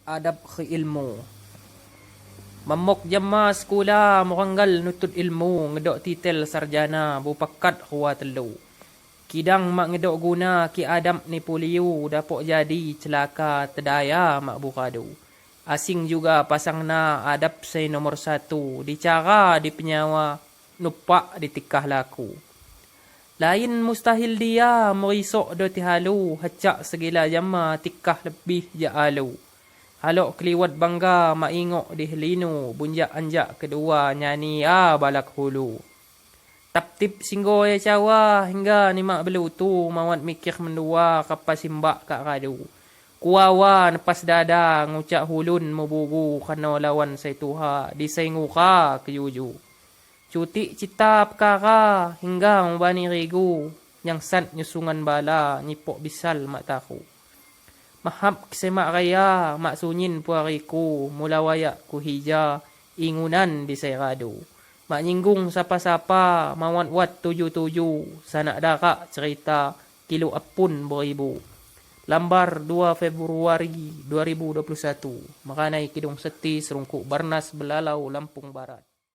adab ke ilmu. Mamok jama sekolah moranggal nutut ilmu, ngedok titel sarjana, bupakat huwa telu. Kidang mak ngedok guna ki adam ni polio, dapok jadi celaka tedaya mak bukadu. Asing juga pasang na adab say nomor 1, dicara di penyawa, nupak ditikah laku. Lain mustahil dia merisok do tihalu, hacak segila jama tikah lebih ja alu. Halok keliwat bangga maingok di helinu, bunjak anjak kedua nyanyi balak hulu. Tap-tip singgo ya cawa hingga ni mak belutu, mawat mikir mendua kapas simbak kak radu. Kuawa nepas dada ngucak hulun mubugu kano lawan say tuha, disaingu ka kejuju. Cuti cita perkara hingga mubani rigu, yang sant nyusungan bala nyipok bisal mak tahu. Mahap kisah mak raya, mak sunyin puariku, mula wayak ku hija, ingunan di sayradu. Mak nyinggung sapa-sapa, mawat wat 7-7, sanak darak cerita, kilo apun beribu. Lambar 2 Februari 2021, Makanai Kidung Seti, Serungkuk Barnas, Belalau, Lampung Barat.